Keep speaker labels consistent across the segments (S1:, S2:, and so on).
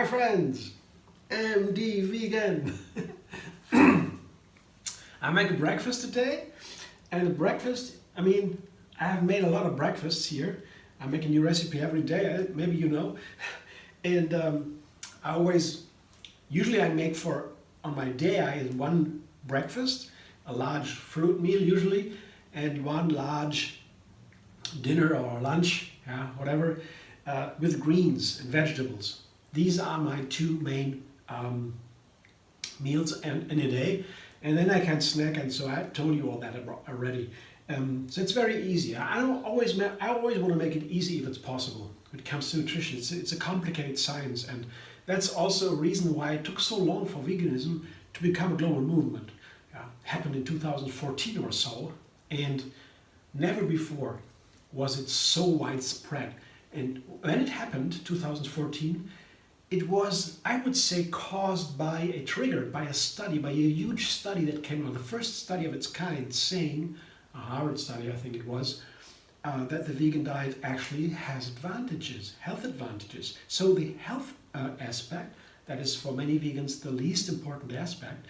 S1: Hi friends, MD Vegan. I make a breakfast today, and the breakfast, I have made a lot of breakfasts here. I make a new recipe every day, maybe you know. And usually I make on my day, I have one breakfast, a large fruit meal usually, and one large dinner or lunch, whatever, with greens and vegetables. These are my two main meals in a day, and then I can snack. And so I told you all that already. So it's very easy. I always want to make it easy if it's possible. When it comes to nutrition, it's a complicated science, and that's also a reason why it took so long for veganism to become a global movement. Happened in 2014 or so, and never before was it so widespread. And when it happened, 2014, it was, I would say, caused by a trigger, by a huge study that came out, the first study of its kind, saying, a Harvard study I think it was, that the vegan diet actually has advantages, health advantages. So the health aspect, that is for many vegans the least important aspect,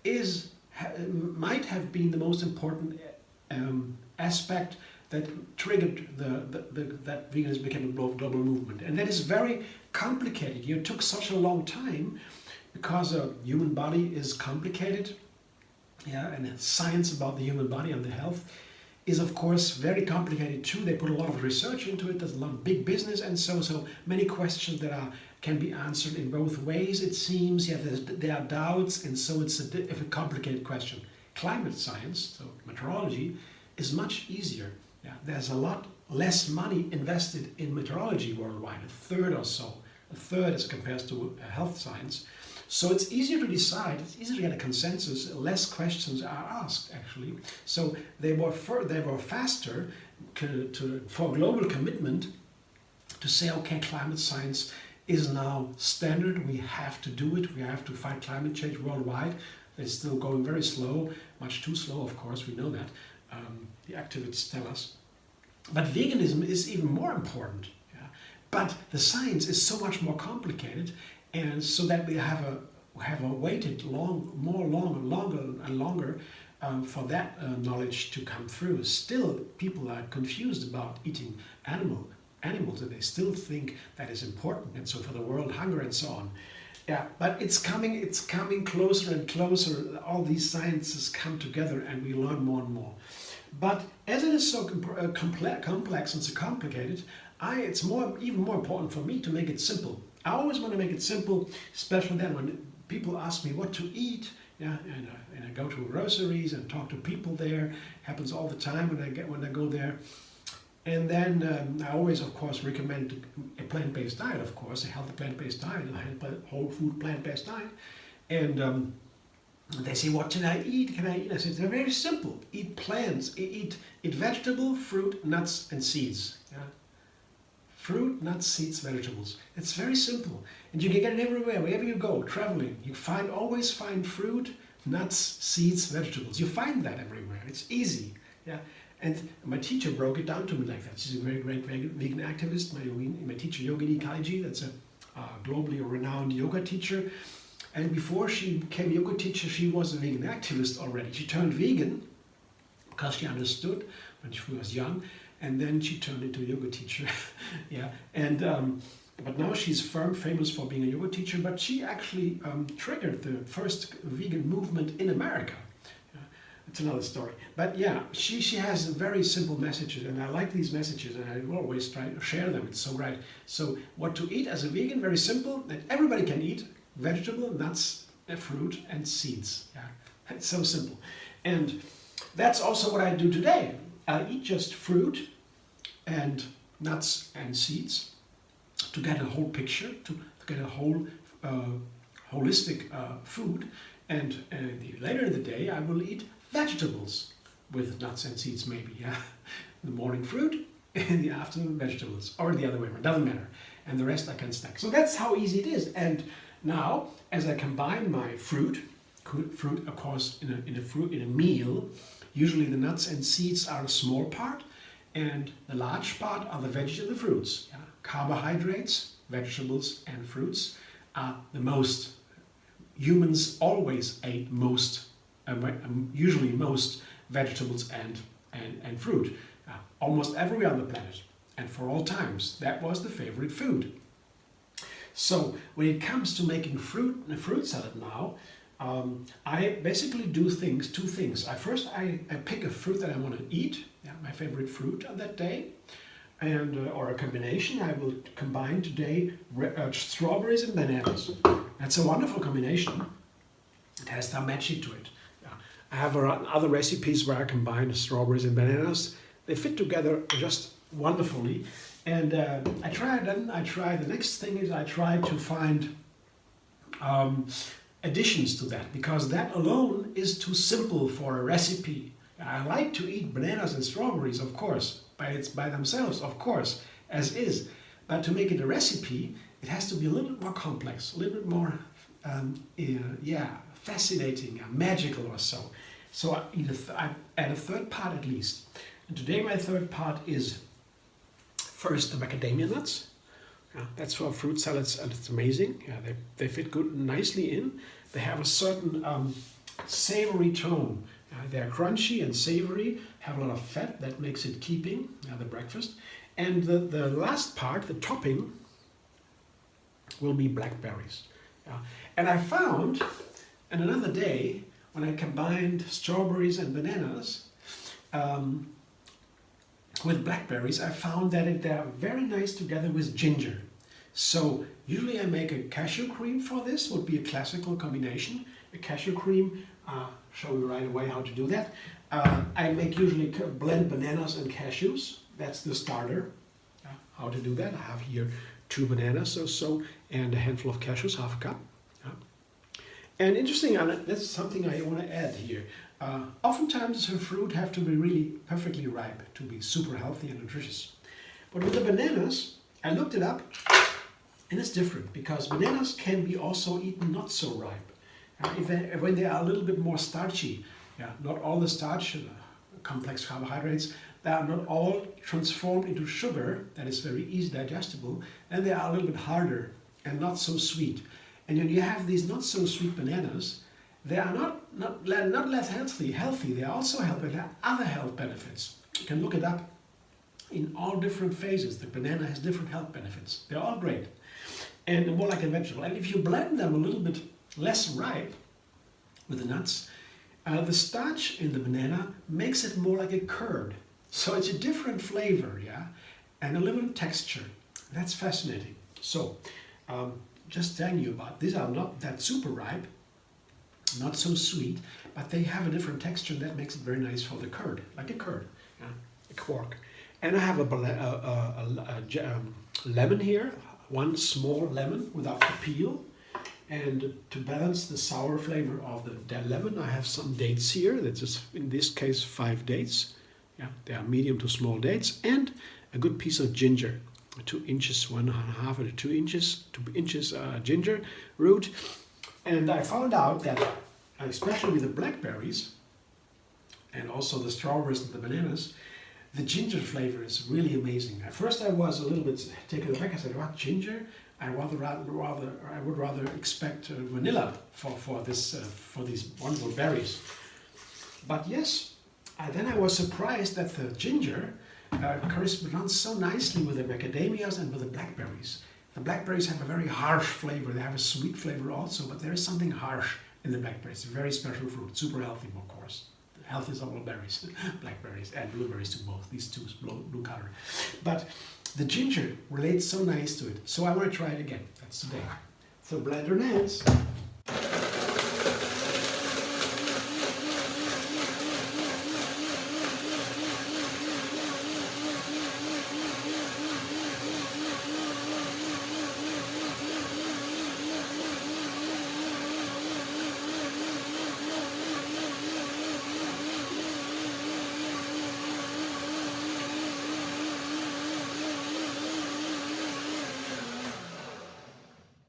S1: might have been the most important aspect that triggered that veganism became a global movement. And that is very complicated. It took such a long time because the human body is complicated, and science about the human body and the health is of course very complicated too. They put a lot of research into it. There's a lot of big business, and so many questions that can be answered in both ways, it seems. There are doubts, and so it's a complicated question. Climate science, so meteorology, is much easier. There's a lot less money invested in meteorology worldwide, a third or so, as compared to health science. So it's easier to decide, it's easier to get a consensus, less questions are asked actually. So they were faster for global commitment to say, okay, climate science is now standard, we have to do it, we have to fight climate change worldwide. It's still going very slow, much too slow of course, we know that. The activists tell us. But veganism is even more important. But the science is so much more complicated, and so that we have waited longer and longer for that knowledge to come through. Still, people are confused about eating animals, and they still think that is important, and so for the world hunger and so on. But it's coming closer and closer. All these sciences come together, and we learn more and more. But as it is so complex and so complicated, it's even more important for me to make it simple. I always want to make it simple, especially then when people ask me what to eat. And I go to groceries and talk to people there. Happens all the time when I go there. And then I always, of course, recommend a plant-based diet, of course, a healthy plant-based diet, a whole food plant-based diet. And they say, what can I eat? I said, they're very simple. Eat plants, eat vegetable, fruit, nuts, and seeds. Fruit, nuts, seeds, vegetables. It's very simple. And you can get it everywhere, wherever you go, traveling. You always find fruit, nuts, seeds, vegetables. You find that everywhere. It's easy. And my teacher broke it down to me like that. She's a very great vegan activist. My teacher, Yogini Kaliji, that's a globally renowned yoga teacher. And before she became a yoga teacher, she was a vegan activist already. She turned vegan because she understood when she was young, and then she turned into a yoga teacher. But now she's famous for being a yoga teacher, but she actually triggered the first vegan movement in America. It's another story. But she has very simple messages, and I like these messages, and I always try to share them. It's so right. So what to eat as a vegan, very simple, that everybody can eat: vegetable, nuts, fruit, and seeds. It's so simple. And that's also what I do today. I eat just fruit and nuts and seeds to get a whole picture, to get a whole holistic food. And later in the day, I will eat vegetables with nuts and seeds, maybe. In the morning fruit, in the afternoon vegetables, or the other way around, doesn't matter. And the rest I can snack. So that's how easy it is. And now, as I combine my fruit, of course, in a meal, usually the nuts and seeds are a small part, and the large part are the veggies and the fruits. Carbohydrates, vegetables and fruits, the most. Humans always ate usually most vegetables and fruit, almost everywhere on the planet, and for all times. That was the favorite food. So when it comes to making a fruit salad now, I basically do two things. I pick a fruit that I want to eat, my favorite fruit on that day, and or a combination. I will combine today strawberries and bananas. That's a wonderful combination. It has some magic to it. I have other recipes where I combine strawberries and bananas. They fit together just wonderfully. And I try. The next thing is I try to find additions to that, because that alone is too simple for a recipe. I like to eat bananas and strawberries, of course, by themselves, of course, as is. But to make it a recipe, it has to be a little bit more complex, a little bit more, fascinating, magical or so. So I add a third part at least. And today my third part is first the macadamia nuts. That's for fruit salads, and it's amazing. They fit nicely in. They have a certain savory tone. They're crunchy and savory, have a lot of fat that makes it keeping, the breakfast. And the last part, the topping, will be blackberries. And I found, on another day, when I combined strawberries and bananas with blackberries, I found that they're very nice together with ginger. So usually I make a cashew cream for this, would be a classical combination. A cashew cream, show you right away how to do that. I usually blend bananas and cashews. That's the starter. How to do that? I have here 2 bananas or so and a handful of cashews, half a cup. And interesting, that's something I want to add here. Oftentimes the fruit have to be really perfectly ripe to be super healthy and nutritious. But with the bananas, I looked it up, and it's different, because bananas can be also eaten not so ripe. When they are a little bit more starchy, not all the starch, complex carbohydrates, they are not all transformed into sugar that is very easy digestible, and they are a little bit harder and not so sweet. And when you have these not so sweet bananas, they are not less healthy. They are also healthy. There are other health benefits. You can look it up in all different phases. The banana has different health benefits. They're all great, and more like a vegetable. And if you blend them a little bit less ripe with the nuts, the starch in the banana makes it more like a curd. So it's a different flavor, and a little texture. That's fascinating. So, just telling you about, these are not that super ripe, not so sweet, but they have a different texture that makes it very nice for the curd, like a curd, a quark. And I have a lemon here, 1 small lemon without the peel. And to balance the sour flavor of the lemon, I have some dates here. That's just, in this case, 5 dates. They are medium to small dates, and a good piece of ginger, 2 inches, 1.5 or 2 inches, 2 inches ginger root. And I found out that, especially with the blackberries, and also the strawberries and the bananas, the ginger flavor is really amazing. At first I was a little bit taken aback. I said, what, ginger? I would rather expect vanilla for these wonderful berries. But yes, then I was surprised that the ginger corresponds so nicely with the macadamias and with the blackberries. The blackberries have a very harsh flavor. They have a sweet flavor also, but there is something harsh in the blackberries. It's a very special fruit, super healthy, of course. The healthiest of all berries, blackberries and blueberries to both, these two blue color. But the ginger relates so nice to it. So I want to try it again. That's today. So blend your hands.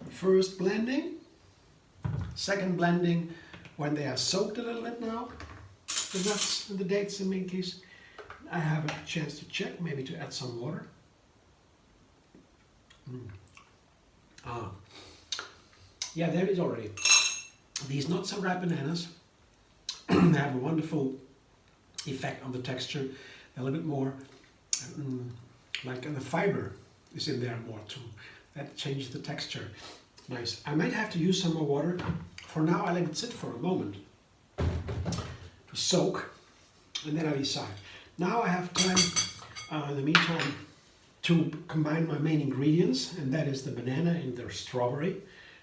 S1: First blending, second blending when they are soaked a little bit now, the nuts and the dates in my case. I have a chance to check, maybe to add some water. Yeah, there is already. These not so ripe bananas have a wonderful effect on the texture. A little bit more like the fiber is in there more too. That changes the texture. Nice. I might have to use some more water. For now, I let it sit for a moment to soak, and then I decide. Now I have time, in the meantime, to combine my main ingredients, and that is the banana and the strawberry.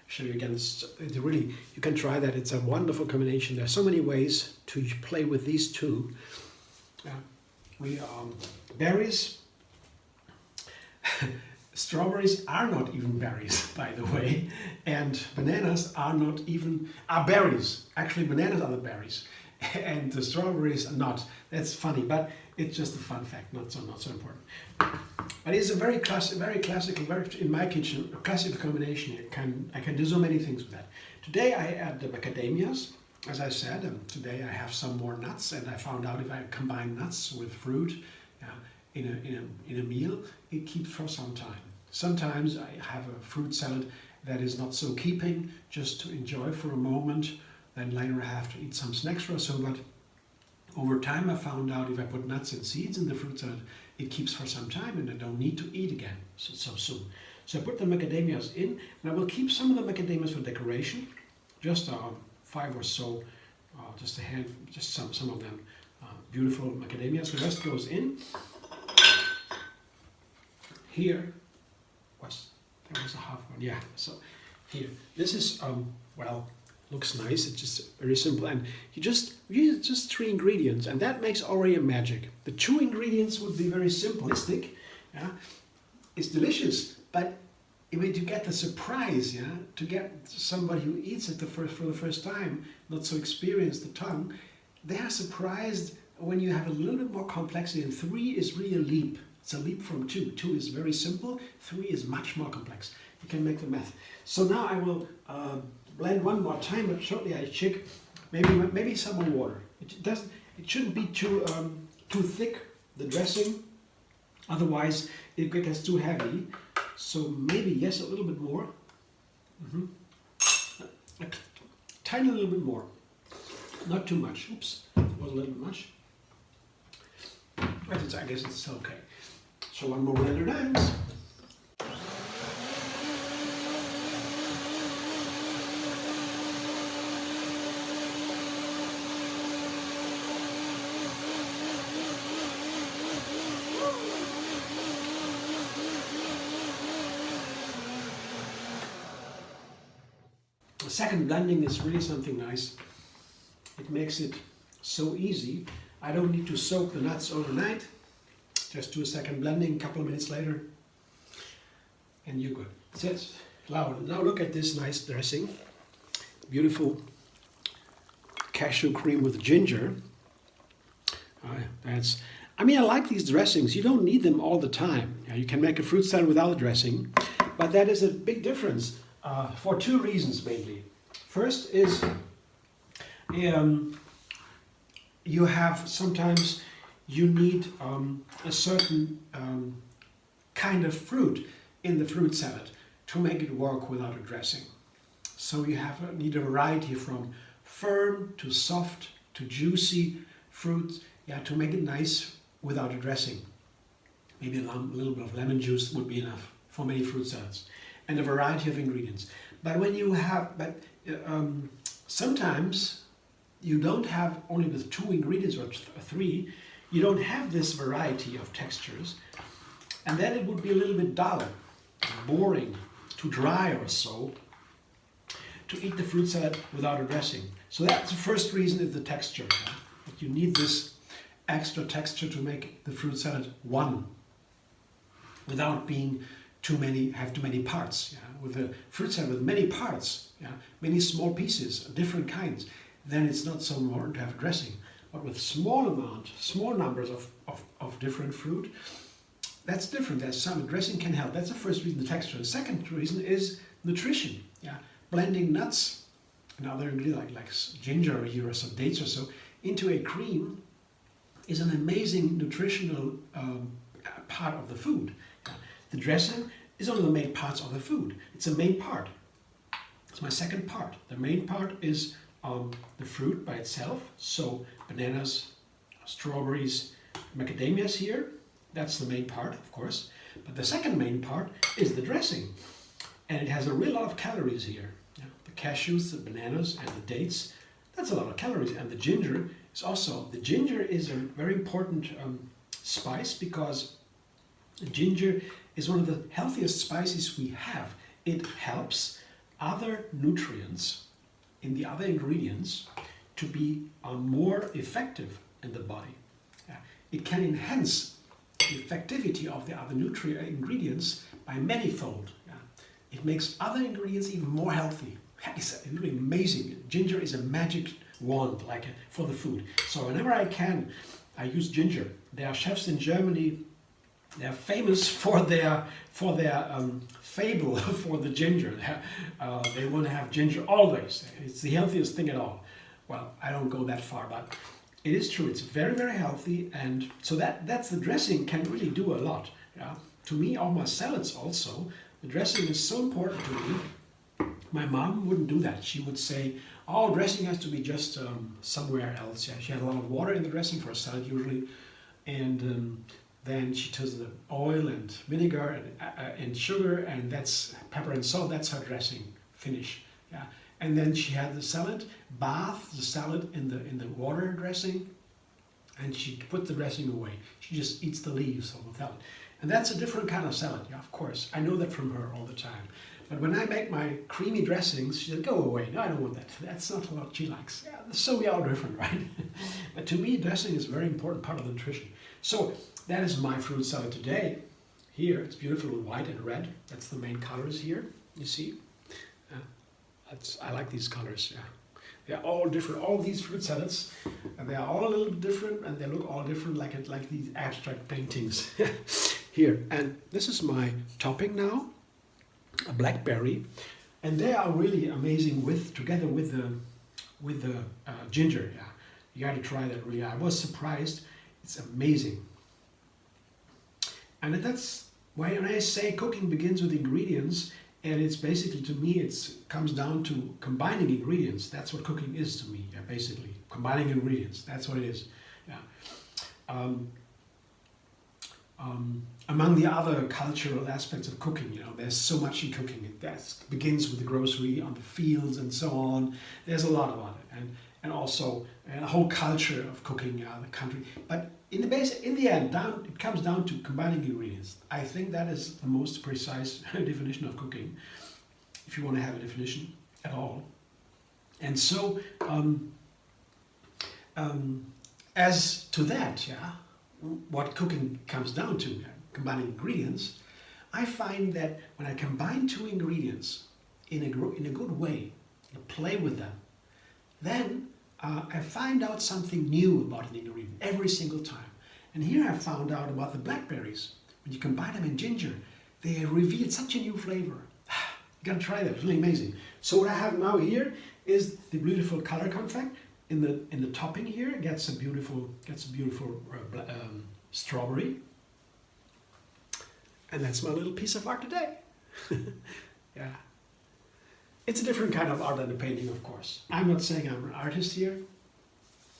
S1: Show you again. It's really, you can try that. It's a wonderful combination. There are so many ways to play with these two. Berries. Strawberries are not even berries, by the way, and bananas are berries. Actually, bananas are the berries, and the strawberries are not. That's funny, but it's just a fun fact, not so important. But it's a very classical, in my kitchen, a classical combination. I can do so many things with that. Today I add the macadamias, as I said, and today I have some more nuts, and I found out if I combine nuts with fruit in a meal, it keeps for some time. Sometimes I have a fruit salad that is not so keeping, just to enjoy for a moment, then later I have to eat some snacks or so, but over time I found out if I put nuts and seeds in the fruit salad, it keeps for some time and I don't need to eat again so soon. So I put the macadamias in, and I will keep some of the macadamias for decoration, just 5 or so, just a hand, just some of them, beautiful macadamias. The rest goes in. Here there was a half one, yeah. So here, this is well, looks nice. It's just very simple, and you use just 3 ingredients, and that makes already a magic. The 2 ingredients would be very simplistic. Yeah, it's delicious, but when you get the surprise, yeah, to get somebody who eats it for the first time, not so experienced the tongue, they are surprised when you have a little bit more complexity. And 3 is really a leap. It's a leap from 2. 2 is very simple. 3 is much more complex. You can make the math. So now I will blend one more time, but shortly I check. Maybe some more water. It shouldn't be too thick, the dressing. Otherwise, it gets too heavy. So maybe yes, a little bit more. A tiny little bit more. Not too much. Oops, it was a little bit much. But I guess it's okay. So one more blender dance. The second blending is really something nice. It makes it so easy. I don't need to soak the nuts overnight. Just do a second blending, a couple of minutes later, and you're good. Now look at this nice dressing. Beautiful cashew cream with ginger. I like these dressings. You don't need them all the time. You can make a fruit salad without a dressing, but that is a big difference for 2 reasons mainly. First is sometimes you need a certain kind of fruit in the fruit salad to make it work without a dressing. So you need a variety from firm to soft to juicy fruits, to make it nice without a dressing. Maybe a little bit of lemon juice would be enough for many fruit salads, and a variety of ingredients. But sometimes you don't have only with 2 ingredients or 3. You don't have this variety of textures, and then it would be a little bit dull, boring, too dry or so, to eat the fruit salad without a dressing. So that's the first reason, is the texture. That you need this extra texture to make the fruit salad one, without being too many parts. With a fruit salad with many parts, many small pieces, different kinds, then it's not so important to have a dressing. But with small numbers of different fruit, that's different. There's some dressing can help. That's the first reason, the texture. The second reason is nutrition. Blending nuts and other ingredients like ginger or some dates or so into a cream is an amazing nutritional part of the food. The dressing is one of the main parts of the food. It's a main part. It's my second part. The main part is the fruit by itself. So bananas, strawberries, macadamias here. That's the main part, of course. But the second main part is the dressing. And it has a real lot of calories here. Yeah, the cashews, the bananas, and the dates. That's a lot of calories. And the ginger is also, the ginger is a very important spice because ginger is one of the healthiest spices we have. It helps other nutrients in the other ingredients to be more effective in the body. Yeah. It can enhance the effectivity of the other nutrient ingredients by manifold. Yeah. It makes other ingredients even more healthy. It's really amazing. Ginger is a magic wand for the food. So whenever I can, I use ginger. There are chefs in Germany. They're famous for their fable for the ginger. They want to have ginger always. It's the healthiest thing at all. Well, I don't go that far, but it is true. It's very, very healthy, and so that's the dressing can really do a lot. Yeah? To me, all my salads also, the dressing is so important to me. My mom wouldn't do that. She would say, "Oh, dressing has to be just somewhere else." Yeah, she had a lot of water in the dressing for a salad usually, and then she does the oil and vinegar and sugar, and that's pepper and salt. That's her dressing finish. Yeah, and then she had the salad, bath the salad in the water dressing, and she put the dressing away. She just eats the leaves of the salad, and that's a different kind of salad. Yeah, of course, I know that from her all the time. But when I make my creamy dressings, she said, "Go away. No, I don't want that. That's not what she likes." Yeah, so we are different, right? But to me, dressing is a very important part of the nutrition. So that is my fruit salad today. Here, it's beautiful white and red. That's the main colors here, you see. I like these colors, yeah. They're all different, all these fruit salads, and they are all a little bit different, and they look all different like these abstract paintings here. And this is my topping now, a blackberry, and they are really amazing together with the ginger. Yeah, you got to try that. Really, I was surprised. It's amazing. And that's why when I say cooking begins with ingredients, and it's basically, to me, it comes down to combining ingredients. That's what cooking is to me. Yeah, basically combining ingredients. That's what it is. Yeah. Among the other cultural aspects of cooking, there's so much in cooking. It begins with the grocery on the fields and so on. There's a lot about it, and also a whole culture of cooking, the country. But in the end, it comes down to combining ingredients. I think that is the most precise definition of cooking, if you want to have a definition at all. And so, as to that, yeah, what cooking comes down to, combining ingredients, I find that when I combine two ingredients in a good way, play with them, then I find out something new about an ingredient every single time. And here I found out about the blackberries. When you combine them in ginger, they reveal such a new flavor. You gotta try that, it's really amazing. So what I have now here is the beautiful color contrast. In the topping here, it gets a beautiful strawberry. And that's my little piece of art today. Yeah. It's a different kind of art than a painting, of course. I'm not saying I'm an artist here.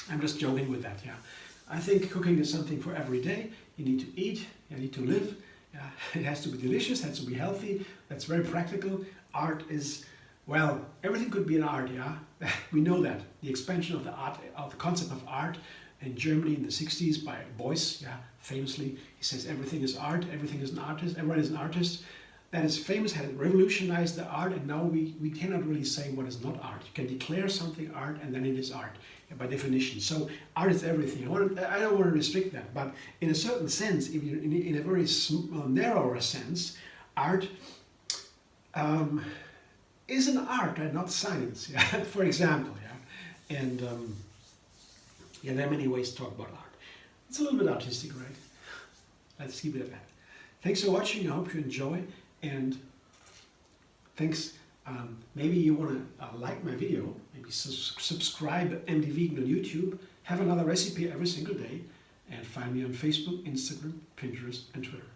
S1: I'm just joking with that, yeah. I think cooking is something for every day. You need to eat, you need to live. Yeah. It has to be delicious, it has to be healthy. That's very practical. Art is, well, everything could be an art, yeah. We know that. The expansion of the concept of art in Germany in the 60s by Beuys, yeah, famously, he says everything is art, everything is an artist, everyone is an artist. That is famous, has revolutionized the art, and now we cannot really say what is not art. You can declare something art, and then it is art, by definition. So art is everything. I don't want to restrict that, but in a certain sense, in a very narrower sense, art is an art and not science, yeah? For example. Yeah? And there are many ways to talk about art. It's a little bit artistic, right? Let's keep it at that. Thanks for watching. I hope you enjoy. And thanks. Maybe you want to like my video. Maybe subscribe MD Vegan on YouTube. Have another recipe every single day. And find me on Facebook, Instagram, Pinterest, and Twitter.